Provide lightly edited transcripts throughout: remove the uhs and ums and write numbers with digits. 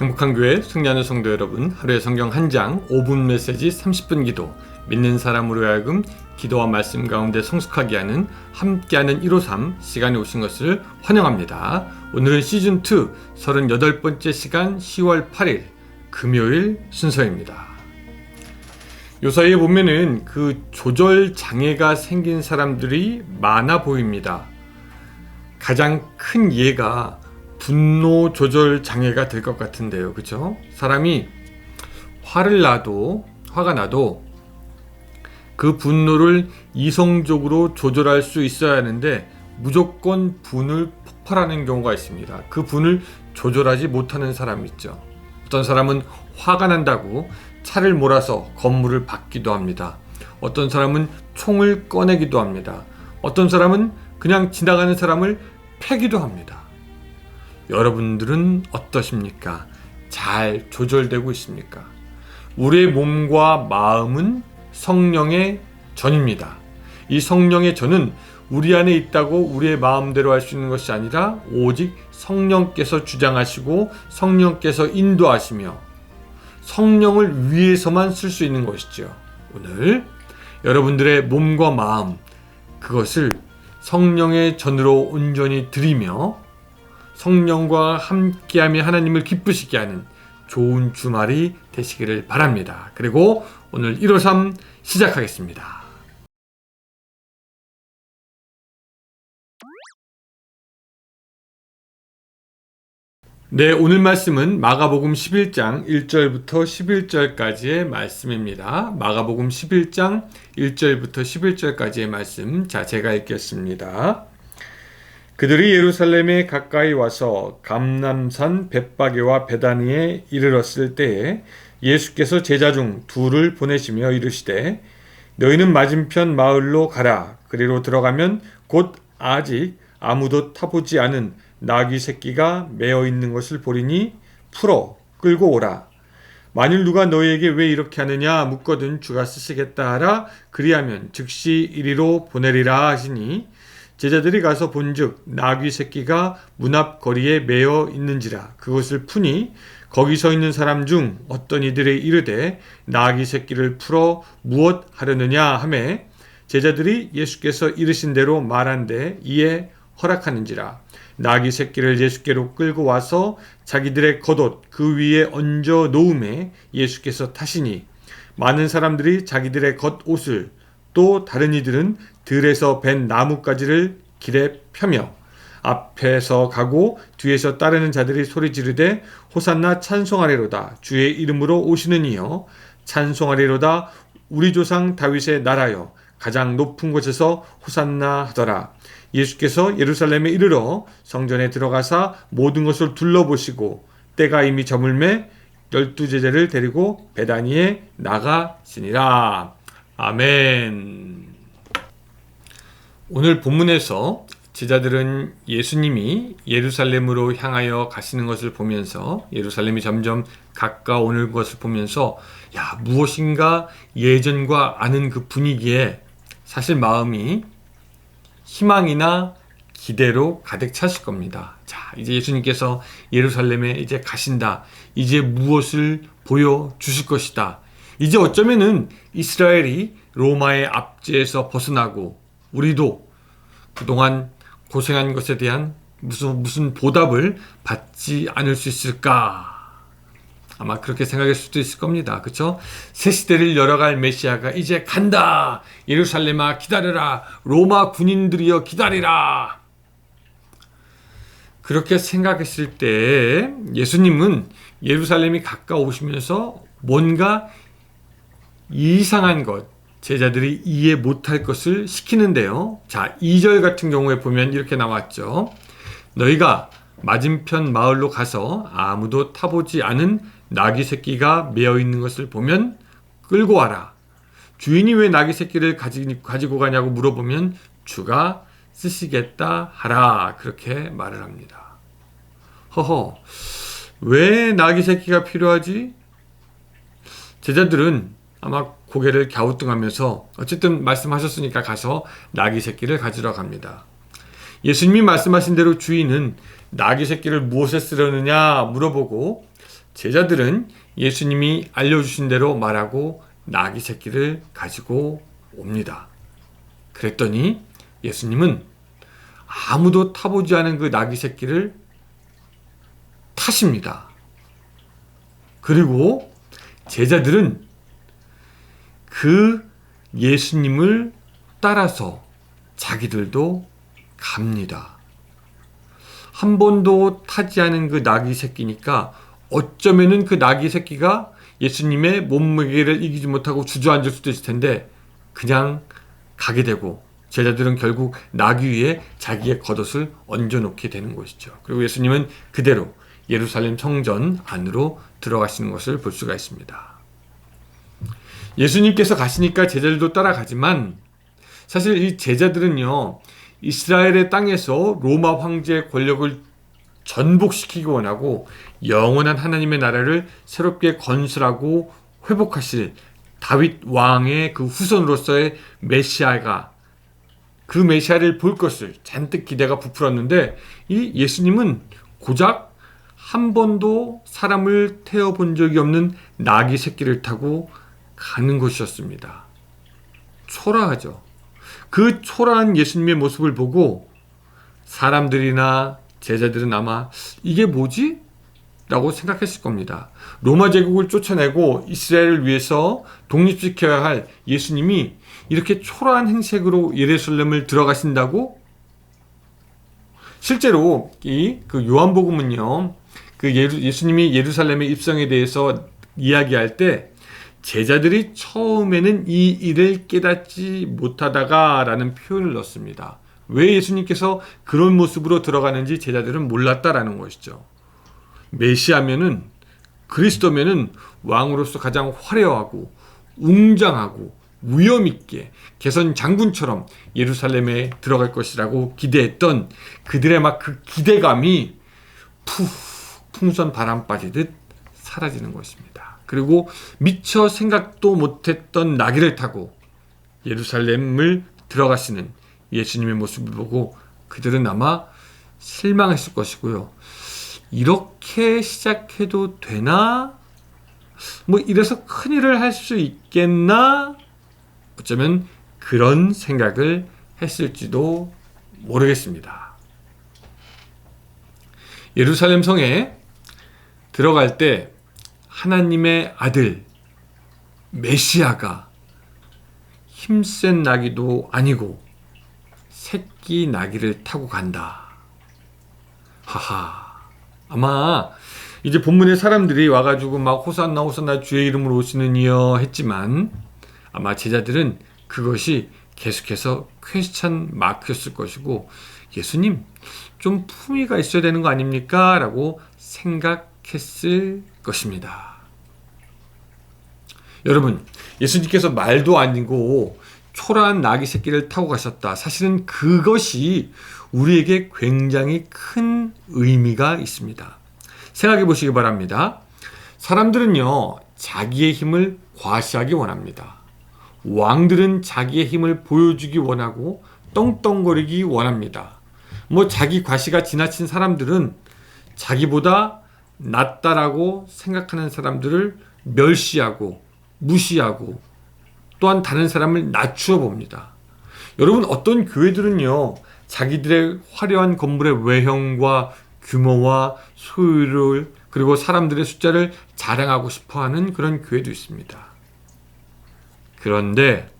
행복한 교회 승리하는 성도 여러분, 하루의 성경 한 장 5분 메시지 30분 기도, 믿는 사람으로 하여금 기도와 말씀 가운데 성숙하게 하는 함께하는 153 시간에 오신 것을 환영합니다. 오늘은 시즌2 38번째 시간 10월 8일 금요일 순서입니다. 요사이에 보면은 그 조절 장애가 생긴 사람들이 많아 보입니다. 가장 큰 예가 분노 조절 장애가 될 것 같은데요. 그렇죠? 사람이 화가 나도 그 분노를 이성적으로 조절할 수 있어야 하는데 무조건 분을 폭발하는 경우가 있습니다. 그 분을 조절하지 못하는 사람이 있죠. 어떤 사람은 화가 난다고 차를 몰아서 건물을 박기도 합니다. 어떤 사람은 총을 꺼내기도 합니다. 어떤 사람은 그냥 지나가는 사람을 패기도 합니다. 여러분들은 어떠십니까? 잘 조절되고 있습니까? 우리의 몸과 마음은 성령의 전입니다. 이 성령의 전은 우리 안에 있다고 우리의 마음대로 할 수 있는 것이 아니라 오직 성령께서 주장하시고 성령께서 인도하시며 성령을 위해서만 쓸 수 있는 것이죠. 오늘 여러분들의 몸과 마음, 그것을 성령의 전으로 온전히 드리며 성령과 함께하며 하나님을 기쁘시게 하는 좋은 주말이 되시기를 바랍니다. 그리고 오늘 153 시작하겠습니다. 네, 오늘 말씀은 마가복음 11장 1절부터 11절까지의 말씀입니다. 마가복음 11장 1절부터 11절까지의 말씀. 자, 제가 읽겠습니다. 그들이 예루살렘에 가까이 와서 감람산 벳바게와 베다니에 이르렀을 때에 예수께서 제자 중 둘을 보내시며 이르시되 너희는 맞은편 마을로 가라. 그리로 들어가면 곧 아직 아무도 타보지 않은 나귀 새끼가 매어 있는 것을 보리니 풀어 끌고 오라. 만일 누가 너희에게 왜 이렇게 하느냐 묻거든 주가 쓰시겠다 하라. 그리하면 즉시 이리로 보내리라 하시니 제자들이 가서 본즉 나귀 새끼가 문 앞 거리에 매어 있는지라. 그것을 푸니 거기 서 있는 사람 중 어떤 이들이 이르되 나귀 새끼를 풀어 무엇 하려느냐 하매 제자들이 예수께서 이르신 대로 말한데 이에 허락하는지라. 나귀 새끼를 예수께로 끌고 와서 자기들의 겉옷 그 위에 얹어 놓음에 예수께서 타시니 많은 사람들이 자기들의 겉옷을 또 다른 이들은 들에서 벤 나뭇가지를 길에 펴며 앞에서 가고 뒤에서 따르는 자들이 소리 지르되 호산나 찬송하리로다. 주의 이름으로 오시는 이여 찬송하리로다. 우리 조상 다윗의 나라여 가장 높은 곳에서 호산나 하더라. 예수께서 예루살렘에 이르러 성전에 들어가사 모든 것을 둘러보시고 때가 이미 저물매 12제자를 데리고 베다니에 나가시니라. 아멘. 오늘 본문에서 제자들은 예수님이 예루살렘으로 향하여 가시는 것을 보면서 예루살렘이 점점 가까워오는 것을 보면서 무엇인가 예전과 아는 그 분위기에 사실 마음이 희망이나 기대로 가득 찼을 겁니다. 자, 이제 예수님께서 예루살렘에 이제 가신다. 이제 무엇을 보여주실 것이다. 이제 어쩌면은 이스라엘이 로마의 압제에서 벗어나고 우리도 그동안 고생한 것에 대한 무슨 보답을 받지 않을 수 있을까? 아마 그렇게 생각할 수도 있을 겁니다. 그렇죠? 새 시대를 열어갈 메시아가 이제 간다. 예루살렘아 기다려라. 로마 군인들이여 기다리라. 그렇게 생각했을 때 예수님은 예루살렘이 가까우시면서 뭔가 이상한 것, 제자들이 이해 못할 것을 시키는데요. 자, 2절 같은 경우에 보면 이렇게 나왔죠. 너희가 맞은편 마을로 가서 아무도 타보지 않은 나귀 새끼가 매어 있는 것을 보면 끌고 와라. 주인이 왜 나귀 새끼를 가지고 가냐고 물어보면 주가 쓰시겠다 하라. 그렇게 말을 합니다. 허허, 왜 나귀 새끼가 필요하지? 제자들은 아마 고개를 갸우뚱하면서 어쨌든 말씀하셨으니까 가서 나귀 새끼를 가지러 갑니다. 예수님이 말씀하신 대로 주인은 나귀 새끼를 무엇에 쓰려느냐 물어보고 제자들은 예수님이 알려주신 대로 말하고 나귀 새끼를 가지고 옵니다. 그랬더니 예수님은 아무도 타보지 않은 그 나귀 새끼를 타십니다. 그리고 제자들은 그 예수님을 따라서 자기들도 갑니다. 한 번도 타지 않은 그 나귀 새끼니까 어쩌면은 그 나귀 새끼가 예수님의 몸무게를 이기지 못하고 주저앉을 수도 있을 텐데 그냥 가게 되고 제자들은 결국 나귀 위에 자기의 겉옷을 얹어놓게 되는 것이죠. 그리고 예수님은 그대로 예루살렘 성전 안으로 들어가시는 것을 볼 수가 있습니다. 예수님께서 가시니까 제자들도 따라가지만 사실 이 제자들은요, 이스라엘의 땅에서 로마 황제의 권력을 전복시키기 원하고 영원한 하나님의 나라를 새롭게 건설하고 회복하실 다윗 왕의 그 후손으로서의 메시아가, 그 메시아를 볼 것을 잔뜩 기대가 부풀었는데 이 예수님은 고작 한 번도 사람을 태워본 적이 없는 나귀 새끼를 타고 가는 것이었습니다. 초라하죠. 그 초라한 예수님의 모습을 보고 사람들이나 제자들은 아마 이게 뭐지? 라고 생각했을 겁니다. 로마 제국을 쫓아내고 이스라엘을 위해서 독립시켜야 할 예수님이 이렇게 초라한 행색으로 예루살렘을 들어가신다고? 실제로 그 요한복음은요, 예수님이 예루살렘의 입성에 대해서 이야기할 때 제자들이 처음에는 이 일을 깨닫지 못하다가 라는 표현을 넣습니다. 왜 예수님께서 그런 모습으로 들어가는지 제자들은 몰랐다라는 것이죠. 메시아면은, 그리스도면은 왕으로서 가장 화려하고 웅장하고 위엄있게 개선 장군처럼 예루살렘에 들어갈 것이라고 기대했던 그들의 막 그 기대감이 풍선 바람 빠지듯 사라지는 것입니다. 그리고 미처 생각도 못했던 나귀를 타고 예루살렘을 들어가시는 예수님의 모습을 보고 그들은 아마 실망했을 것이고요. 이렇게 시작해도 되나? 뭐 이래서 큰일을 할 수 있겠나? 어쩌면 그런 생각을 했을지도 모르겠습니다. 예루살렘 성에 들어갈 때 하나님의 아들 메시아가 힘센 나귀도 아니고 새끼 나귀를 타고 간다. 하하. 아마 이제 본문의 사람들이 와가지고 막 호산나 호산나 주의 이름으로 오시는 이여 했지만 아마 제자들은 그것이 계속해서 퀘스천 마크였을 것이고 예수님 좀 품위가 있어야 되는 거 아닙니까? 라고 생각했을 것입니다. 여러분, 예수님께서 말도 아니고 초라한 나귀 새끼를 타고 가셨다. 사실은 그것이 우리에게 굉장히 큰 의미가 있습니다. 생각해 보시기 바랍니다. 사람들은요, 자기의 힘을 과시하기 원합니다. 왕들은 자기의 힘을 보여주기 원하고 떵떵거리기 원합니다. 자기 과시가 지나친 사람들은 자기보다 낫다라고 생각하는 사람들을 멸시하고 무시하고 또한 다른 사람을 낮추어 봅니다. 여러분, 어떤 교회들은요, 자기들의 화려한 건물의 외형과 규모와 소유를 그리고 사람들의 숫자를 자랑하고 싶어하는 그런 교회도 있습니다. 그런데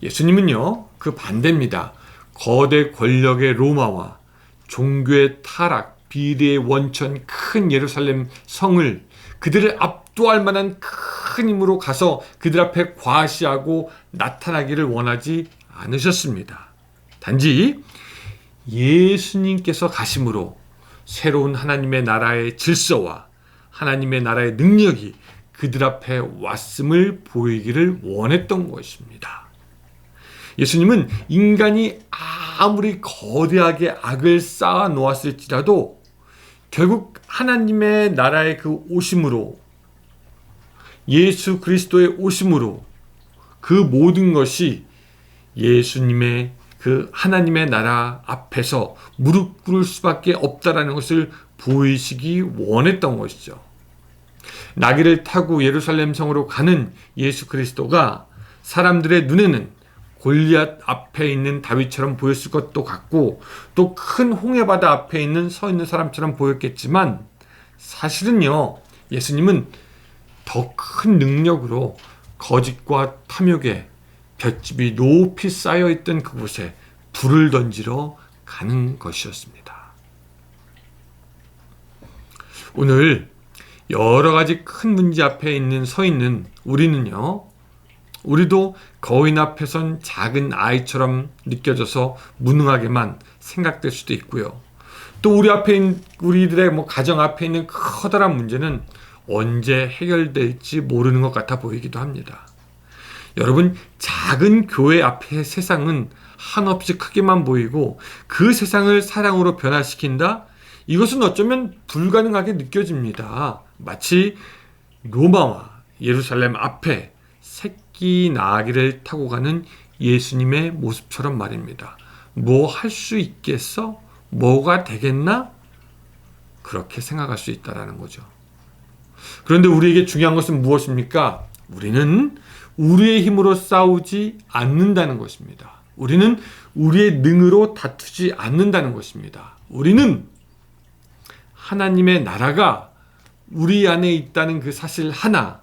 예수님은요, 그 반대입니다. 거대 권력의 로마와 종교의 타락, 비리의 원천 큰 예루살렘 성을 그들을 압도할 만한 큰 힘으로 가서 그들 앞에 과시하고 나타나기를 원하지 않으셨습니다. 단지 예수님께서 가심으로 새로운 하나님의 나라의 질서와 하나님의 나라의 능력이 그들 앞에 왔음을 보이기를 원했던 것입니다. 예수님은 인간이 아무리 거대하게 악을 쌓아 놓았을지라도 결국 하나님의 나라의 그 오심으로, 예수 그리스도의 오심으로 그 모든 것이 예수님의 그 하나님의 나라 앞에서 무릎 꿇을 수밖에 없다라는 것을 보이시기 원했던 것이죠. 나귀를 타고 예루살렘 성으로 가는 예수 그리스도가 사람들의 눈에는 골리앗 앞에 있는 다윗처럼 보였을 것도 같고 또 큰 홍해바다 앞에 서 있는 사람처럼 보였겠지만 사실은요, 예수님은 더 큰 능력으로 거짓과 탐욕에 볏짚이 높이 쌓여있던 그곳에 불을 던지러 가는 것이었습니다. 오늘 여러 가지 큰 문제 앞에 서 있는 우리는요, 우리도 거인 앞에선 작은 아이처럼 느껴져서 무능하게만 생각될 수도 있고요. 또 우리들의 가정 앞에 있는 커다란 문제는 언제 해결될지 모르는 것 같아 보이기도 합니다. 여러분, 작은 교회 앞의 세상은 한없이 크게만 보이고 그 세상을 사랑으로 변화시킨다? 이것은 어쩌면 불가능하게 느껴집니다. 마치 로마와 예루살렘 앞에 새끼 나귀를 타고 가는 예수님의 모습처럼 말입니다. 뭐 할 수 있겠어? 뭐가 되겠나? 그렇게 생각할 수 있다는 거죠. 그런데 우리에게 중요한 것은 무엇입니까? 우리는 우리의 힘으로 싸우지 않는다는 것입니다. 우리는 우리의 능으로 다투지 않는다는 것입니다. 우리는 하나님의 나라가 우리 안에 있다는 그 사실 하나,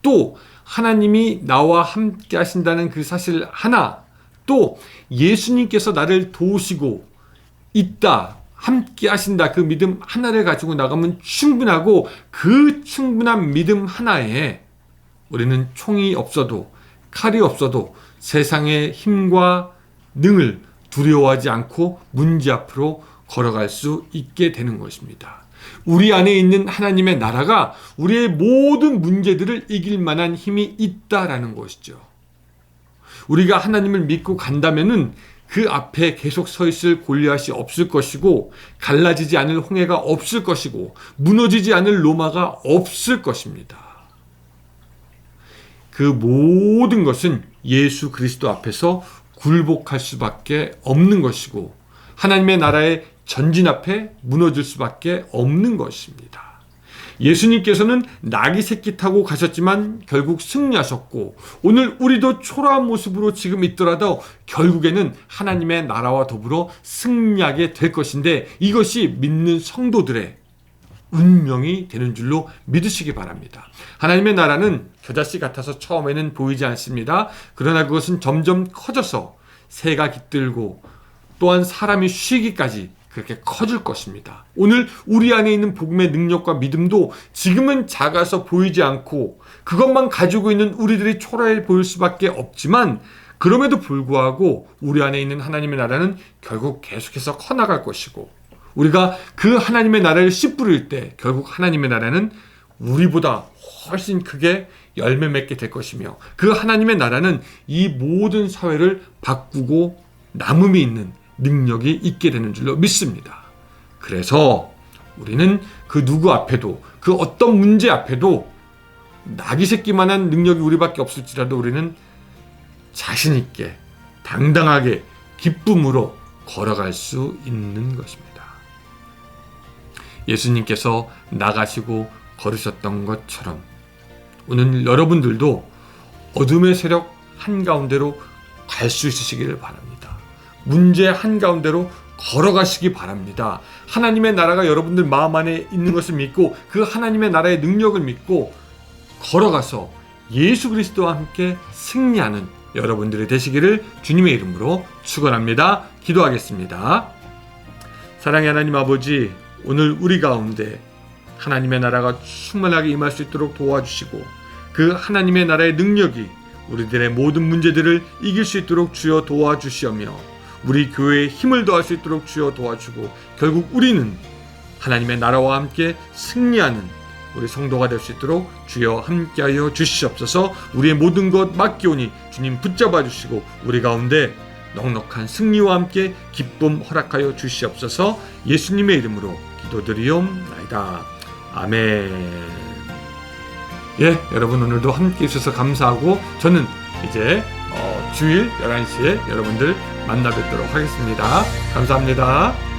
또 하나님이 나와 함께 하신다는 그 사실 하나, 또 예수님께서 나를 도우시고 있다, 함께 하신다, 그 믿음 하나를 가지고 나가면 충분하고, 그 충분한 믿음 하나에 우리는 총이 없어도 칼이 없어도 세상의 힘과 능을 두려워하지 않고 문제 앞으로 걸어갈 수 있게 되는 것입니다. 우리 안에 있는 하나님의 나라가 우리의 모든 문제들을 이길 만한 힘이 있다라는 것이죠. 우리가 하나님을 믿고 간다면은 그 앞에 계속 서 있을 골리앗이 없을 것이고, 갈라지지 않을 홍해가 없을 것이고, 무너지지 않을 로마가 없을 것입니다. 그 모든 것은 예수 그리스도 앞에서 굴복할 수밖에 없는 것이고, 하나님의 나라의 전진 앞에 무너질 수밖에 없는 것입니다. 예수님께서는 나귀 새끼 타고 가셨지만 결국 승리하셨고, 오늘 우리도 초라한 모습으로 지금 있더라도 결국에는 하나님의 나라와 더불어 승리하게 될 것인데, 이것이 믿는 성도들의 운명이 되는 줄로 믿으시기 바랍니다. 하나님의 나라는 겨자씨 같아서 처음에는 보이지 않습니다. 그러나 그것은 점점 커져서 새가 깃들고 또한 사람이 쉬기까지 그렇게 커질 것입니다. 오늘 우리 안에 있는 복음의 능력과 믿음도 지금은 작아서 보이지 않고 그것만 가지고 있는 우리들이 초라해 보일 수밖에 없지만, 그럼에도 불구하고 우리 안에 있는 하나님의 나라는 결국 계속해서 커나갈 것이고, 우리가 그 하나님의 나라를 씨 뿌릴 때 결국 하나님의 나라는 우리보다 훨씬 크게 열매 맺게 될 것이며, 그 하나님의 나라는 이 모든 사회를 바꾸고 남음이 있는 능력이 있게 되는 줄로 믿습니다. 그래서 우리는 그 누구 앞에도, 그 어떤 문제 앞에도 나귀 새끼만한 능력이 우리밖에 없을지라도 우리는 자신 있게 당당하게 기쁨으로 걸어갈 수 있는 것입니다. 예수님께서 나가시고 걸으셨던 것처럼 오늘 여러분들도 어둠의 세력 한가운데로 갈 수 있으시기를 바랍니다. 문제 한가운데로 걸어가시기 바랍니다. 하나님의 나라가 여러분들 마음 안에 있는 것을 믿고 그 하나님의 나라의 능력을 믿고 걸어가서 예수 그리스도와 함께 승리하는 여러분들이 되시기를 주님의 이름으로 축원합니다. 기도하겠습니다. 사랑의 하나님 아버지, 오늘 우리 가운데 하나님의 나라가 충만하게 임할 수 있도록 도와주시고, 그 하나님의 나라의 능력이 우리들의 모든 문제들을 이길 수 있도록 주여 도와주시오며, 우리 교회에 힘을 더할 수 있도록 주여 도와주고, 결국 우리는 하나님의 나라와 함께 승리하는 우리 성도가 될 수 있도록 주여 함께하여 주시옵소서. 우리의 모든 것 맡기오니 주님 붙잡아 주시고 우리 가운데 넉넉한 승리와 함께 기쁨 허락하여 주시옵소서. 예수님의 이름으로 기도드리옵나이다. 아멘. 예, 여러분 오늘도 함께 해주셔서 감사하고, 저는 이제 주일 11시에 여러분들 만나 뵙도록 하겠습니다. 감사합니다.